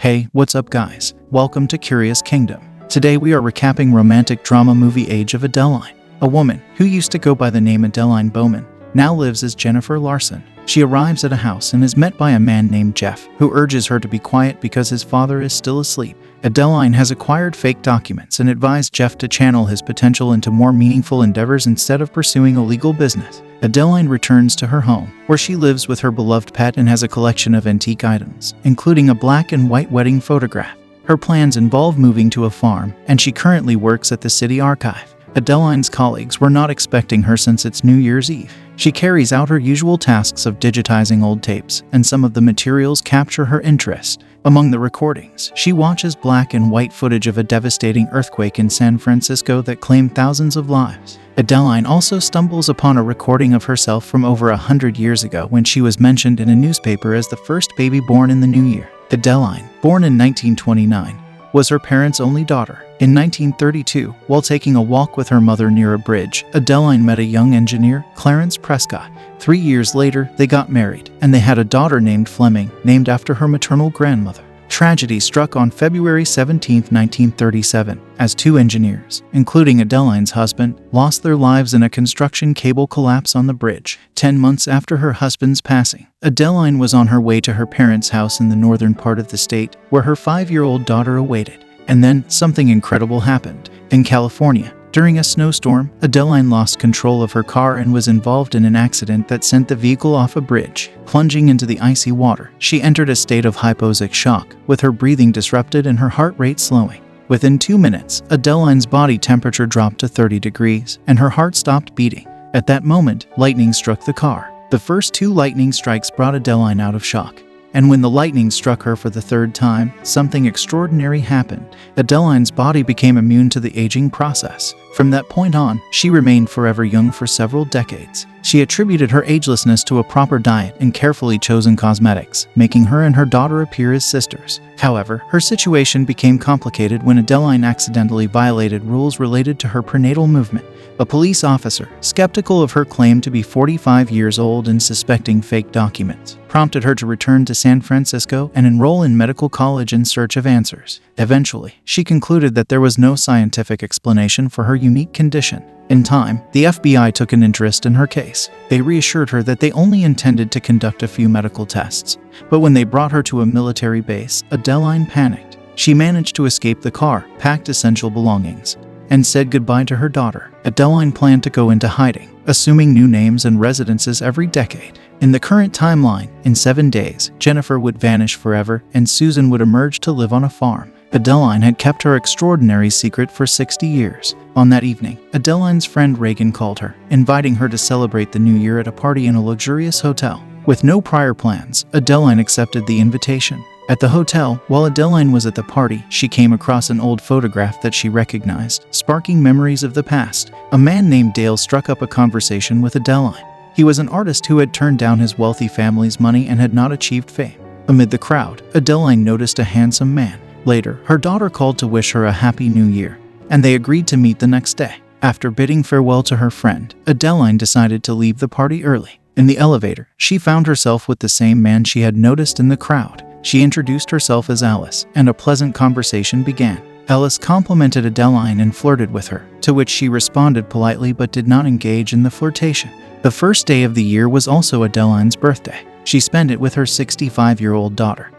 Hey, what's up guys? Welcome to Curious Kingdom. Today we are recapping romantic drama movie Age of Adeline. A woman, who used to go by the name Adeline Bowman, now lives as Jennifer Larson. She arrives at a house and is met by a man named Jeff, who urges her to be quiet because his father is still asleep. Adeline has acquired fake documents and advised Jeff to channel his potential into more meaningful endeavors instead of pursuing a legal business. Adeline returns to her home, where she lives with her beloved pet and has a collection of antique items, including a black and white wedding photograph. Her plans involve moving to a farm, and she currently works at the city archive. Adeline's colleagues were not expecting her since it's New Year's Eve. She carries out her usual tasks of digitizing old tapes, and some of the materials capture her interest. Among the recordings, she watches black and white footage of a devastating earthquake in San Francisco that claimed thousands of lives. Adeline also stumbles upon a recording of herself from over 100 years ago when she was mentioned in a newspaper as the first baby born in the new year. Adeline, born in 1929, was her parents' only daughter. In 1932, while taking a walk with her mother near a bridge, Adeline met a young engineer, Clarence Prescott. 3 years later, they got married, and they had a daughter named Fleming, named after her maternal grandmother. Tragedy struck on February 17, 1937, as two engineers, including Adeline's husband, lost their lives in a construction cable collapse on the bridge. 10 months after her husband's passing, Adeline was on her way to her parents' house in the northern part of the state, where her 5-year-old daughter awaited. And then, something incredible happened. In California, during a snowstorm, Adeline lost control of her car and was involved in an accident that sent the vehicle off a bridge. Plunging into the icy water, she entered a state of hypoxic shock, with her breathing disrupted and her heart rate slowing. Within 2 minutes, Adeline's body temperature dropped to 30 degrees, and her heart stopped beating. At that moment, lightning struck the car. The first 2 lightning strikes brought Adeline out of shock. And when the lightning struck her for the 3rd time, something extraordinary happened. Adeline's body became immune to the aging process. From that point on, she remained forever young for several decades. She attributed her agelessness to a proper diet and carefully chosen cosmetics, making her and her daughter appear as sisters. However, her situation became complicated when Adeline accidentally violated rules related to her prenatal movement. A police officer, skeptical of her claim to be 45 years old and suspecting fake documents, prompted her to return to San Francisco and enroll in medical college in search of answers. Eventually, she concluded that there was no scientific explanation for her unique condition. In time, the FBI took an interest in her case. They reassured her that they only intended to conduct a few medical tests. But when they brought her to a military base, Adeline panicked. She managed to escape the car, packed essential belongings, and said goodbye to her daughter. Adeline planned to go into hiding, assuming new names and residences every decade. In the current timeline, in 7 days, Jennifer would vanish forever and Susan would emerge to live on a farm. Adeline had kept her extraordinary secret for 60 years. On that evening, Adeline's friend Reagan called her, inviting her to celebrate the new year at a party in a luxurious hotel. With no prior plans, Adeline accepted the invitation. At the hotel, while Adeline was at the party, she came across an old photograph that she recognized, sparking memories of the past. A man named Dale struck up a conversation with Adeline. He was an artist who had turned down his wealthy family's money and had not achieved fame. Amid the crowd, Adeline noticed a handsome man. Later, her daughter called to wish her a happy new year, and they agreed to meet the next day. After bidding farewell to her friend, Adeline decided to leave the party early. In the elevator, she found herself with the same man she had noticed in the crowd. She introduced herself as Alice, and a pleasant conversation began. Alice complimented Adeline and flirted with her, to which she responded politely but did not engage in the flirtation. The first day of the year was also Adeline's birthday. She spent it with her 65-year-old daughter,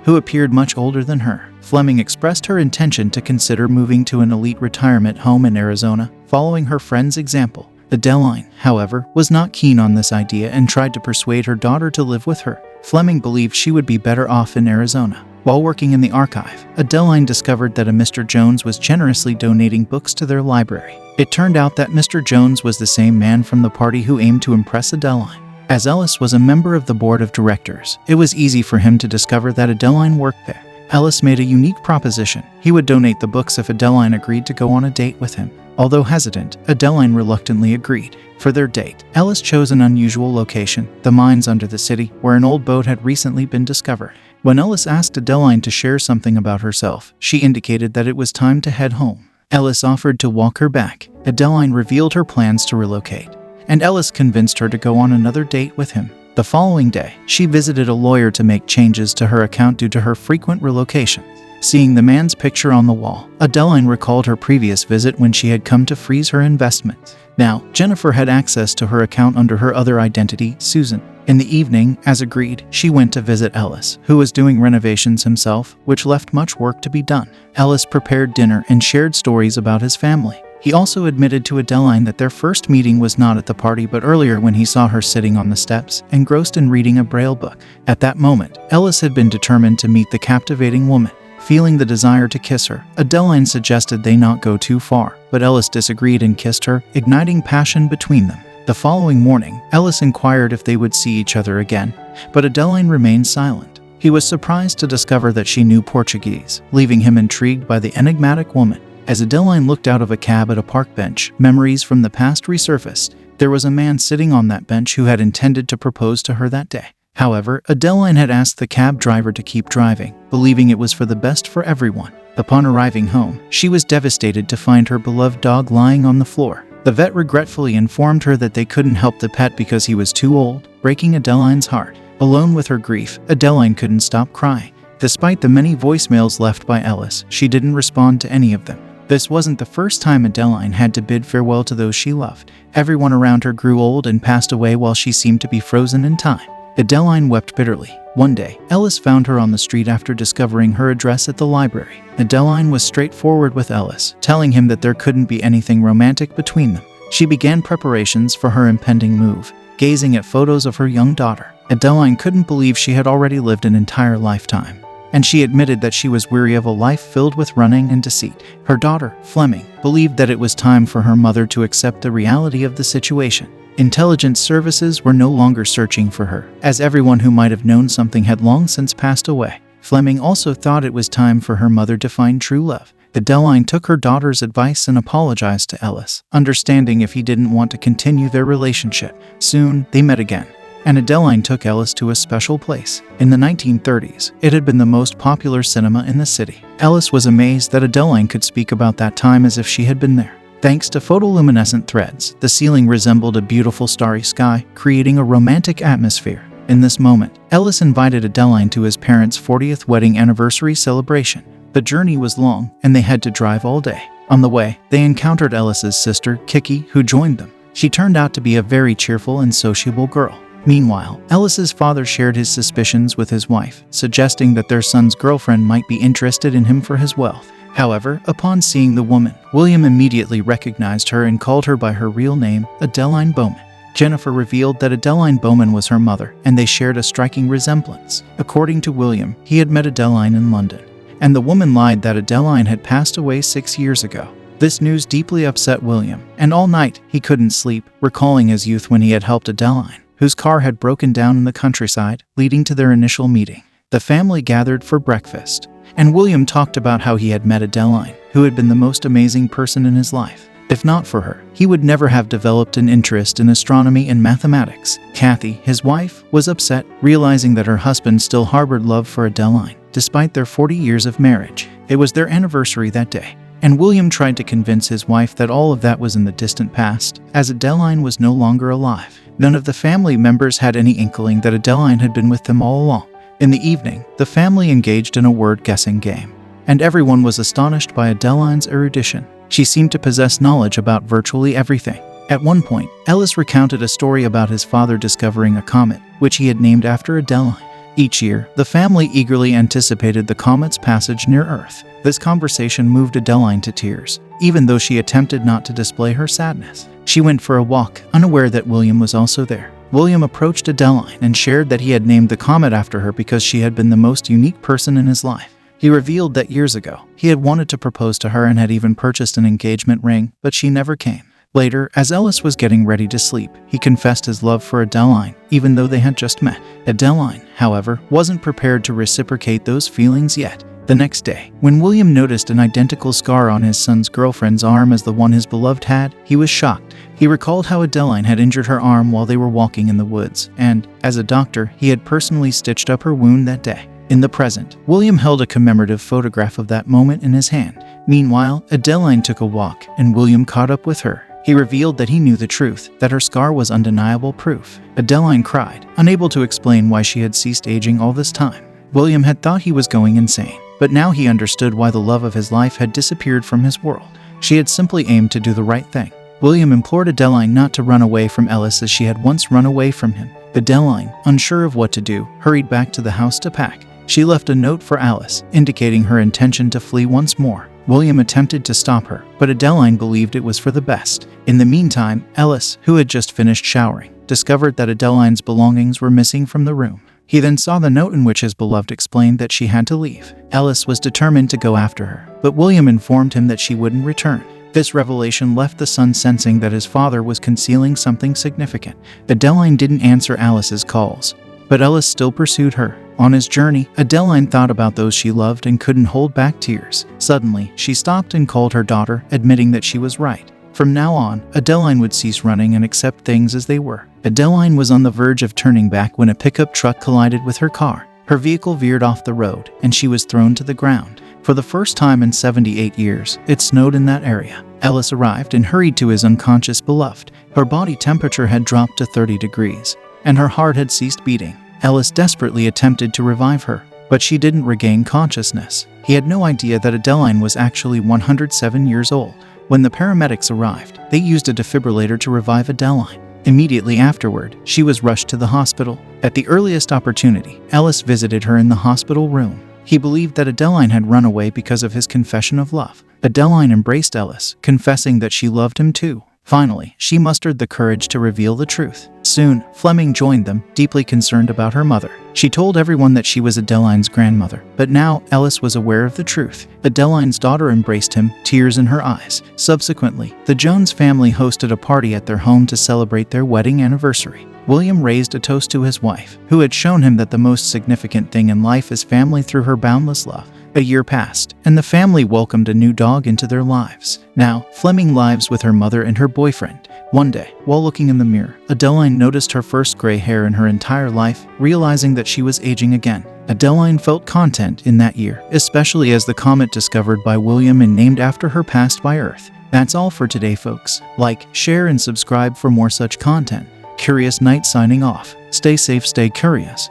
who appeared much older than her. Fleming expressed her intention to consider moving to an elite retirement home in Arizona, following her friend's example. Adeline, however, was not keen on this idea and tried to persuade her daughter to live with her. Fleming believed she would be better off in Arizona. While working in the archive, Adeline discovered that a Mr. Jones was generously donating books to their library. It turned out that Mr. Jones was the same man from the party who aimed to impress Adeline. As Ellis was a member of the board of directors, it was easy for him to discover that Adeline worked there. Ellis made a unique proposition. He would donate the books if Adeline agreed to go on a date with him. Although hesitant, Adeline reluctantly agreed. For their date, Ellis chose an unusual location, the mines under the city, where an old boat had recently been discovered. When Ellis asked Adeline to share something about herself, she indicated that it was time to head home. Ellis offered to walk her back. Adeline revealed her plans to relocate, and Ellis convinced her to go on another date with him. The following day, she visited a lawyer to make changes to her account due to her frequent relocation. Seeing the man's picture on the wall, Adeline recalled her previous visit when she had come to freeze her investments. Now, Jennifer had access to her account under her other identity, Susan. In the evening, as agreed, she went to visit Ellis, who was doing renovations himself, which left much work to be done. Ellis prepared dinner and shared stories about his family. He also admitted to Adeline that their first meeting was not at the party but earlier when he saw her sitting on the steps, engrossed in reading a Braille book. At that moment, Ellis had been determined to meet the captivating woman. Feeling the desire to kiss her, Adeline suggested they not go too far, but Ellis disagreed and kissed her, igniting passion between them. The following morning, Ellis inquired if they would see each other again, but Adeline remained silent. He was surprised to discover that she knew Portuguese, leaving him intrigued by the enigmatic woman. As Adeline looked out of a cab at a park bench, memories from the past resurfaced. There was a man sitting on that bench who had intended to propose to her that day. However, Adeline had asked the cab driver to keep driving, believing it was for the best for everyone. Upon arriving home, she was devastated to find her beloved dog lying on the floor. The vet regretfully informed her that they couldn't help the pet because he was too old, breaking Adeline's heart. Alone with her grief, Adeline couldn't stop crying. Despite the many voicemails left by Ellis, she didn't respond to any of them. This wasn't the first time Adeline had to bid farewell to those she loved. Everyone around her grew old and passed away while she seemed to be frozen in time. Adeline wept bitterly. One day, Ellis found her on the street after discovering her address at the library. Adeline was straightforward with Ellis, telling him that there couldn't be anything romantic between them. She began preparations for her impending move, gazing at photos of her young daughter. Adeline couldn't believe she had already lived an entire lifetime, and she admitted that she was weary of a life filled with running and deceit. Her daughter, Fleming, believed that it was time for her mother to accept the reality of the situation. Intelligence services were no longer searching for her, as everyone who might have known something had long since passed away. Fleming also thought it was time for her mother to find true love. Adeline took her daughter's advice and apologized to Ellis, understanding if he didn't want to continue their relationship. Soon, they met again, and Adeline took Ellis to a special place. In the 1930s, it had been the most popular cinema in the city. Ellis was amazed that Adeline could speak about that time as if she had been there. Thanks to photoluminescent threads, the ceiling resembled a beautiful starry sky, creating a romantic atmosphere. In this moment, Ellis invited Adeline to his parents' 40th wedding anniversary celebration. The journey was long, and they had to drive all day. On the way, they encountered Ellis's sister, Kiki, who joined them. She turned out to be a very cheerful and sociable girl. Meanwhile, Ellis's father shared his suspicions with his wife, suggesting that their son's girlfriend might be interested in him for his wealth. However, upon seeing the woman, William immediately recognized her and called her by her real name, Adeline Bowman. Jennifer revealed that Adeline Bowman was her mother, and they shared a striking resemblance. According to William, he had met Adeline in London, and the woman lied that Adeline had passed away 6 years ago. This news deeply upset William, and all night he couldn't sleep, recalling his youth when he had helped Adeline, whose car had broken down in the countryside, leading to their initial meeting. The family gathered for breakfast, and William talked about how he had met Adeline, who had been the most amazing person in his life. If not for her, he would never have developed an interest in astronomy and mathematics. Kathy, his wife, was upset, realizing that her husband still harbored love for Adeline, despite their 40 years of marriage. It was their anniversary that day, and William tried to convince his wife that all of that was in the distant past, as Adeline was no longer alive. None of the family members had any inkling that Adeline had been with them all along. In the evening, the family engaged in a word-guessing game, and everyone was astonished by Adeline's erudition. She seemed to possess knowledge about virtually everything. At one point, Ellis recounted a story about his father discovering a comet, which he had named after Adeline. Each year, the family eagerly anticipated the comet's passage near Earth. This conversation moved Adeline to tears, even though she attempted not to display her sadness. She went for a walk, unaware that William was also there. William approached Adeline and shared that he had named the comet after her because she had been the most unique person in his life. He revealed that years ago, he had wanted to propose to her and had even purchased an engagement ring, but she never came. Later, as Ellis was getting ready to sleep, he confessed his love for Adeline, even though they had just met. Adeline, however, wasn't prepared to reciprocate those feelings yet. The next day, when William noticed an identical scar on his son's girlfriend's arm as the one his beloved had, he was shocked. He recalled how Adeline had injured her arm while they were walking in the woods, and, as a doctor, he had personally stitched up her wound that day. In the present, William held a commemorative photograph of that moment in his hand. Meanwhile, Adeline took a walk, and William caught up with her. He revealed that he knew the truth, that her scar was undeniable proof. Adeline cried, unable to explain why she had ceased aging all this time. William had thought he was going insane, but now he understood why the love of his life had disappeared from his world. She had simply aimed to do the right thing. William implored Adeline not to run away from Ellis as she had once run away from him. Adeline, unsure of what to do, hurried back to the house to pack. She left a note for Alice, indicating her intention to flee once more. William attempted to stop her, but Adeline believed it was for the best. In the meantime, Ellis, who had just finished showering, discovered that Adeline's belongings were missing from the room. He then saw the note in which his beloved explained that she had to leave. Ellis was determined to go after her, but William informed him that she wouldn't return. This revelation left the son sensing that his father was concealing something significant. Adeline didn't answer Alice's calls, but Ellis still pursued her. On his journey, Adeline thought about those she loved and couldn't hold back tears. Suddenly, she stopped and called her daughter, admitting that she was right. From now on, Adeline would cease running and accept things as they were. Adeline was on the verge of turning back when a pickup truck collided with her car. Her vehicle veered off the road, and she was thrown to the ground. For the first time in 78 years, it snowed in that area. Ellis arrived and hurried to his unconscious beloved. Her body temperature had dropped to 30 degrees, and her heart had ceased beating. Ellis desperately attempted to revive her, but she didn't regain consciousness. He had no idea that Adeline was actually 107 years old. When the paramedics arrived, they used a defibrillator to revive Adeline. Immediately afterward, she was rushed to the hospital. At the earliest opportunity, Ellis visited her in the hospital room. He believed that Adeline had run away because of his confession of love. Adeline embraced Ellis, confessing that she loved him too. Finally, she mustered the courage to reveal the truth. Soon, Fleming joined them, deeply concerned about her mother. She told everyone that she was Adeline's grandmother, but now Ellis was aware of the truth. Adeline's daughter embraced him, tears in her eyes. Subsequently, the Jones family hosted a party at their home to celebrate their wedding anniversary. William raised a toast to his wife, who had shown him that the most significant thing in life is family through her boundless love. A year passed, and the family welcomed a new dog into their lives. Now, Fleming lives with her mother and her boyfriend. One day, while looking in the mirror, Adeline noticed her first gray hair in her entire life, realizing that she was aging again. Adeline felt content in that year, especially as the comet discovered by William and named after her passed by Earth. That's all for today, folks. Like, share, and subscribe for more such content. Curious Knight signing off. Stay safe, stay curious.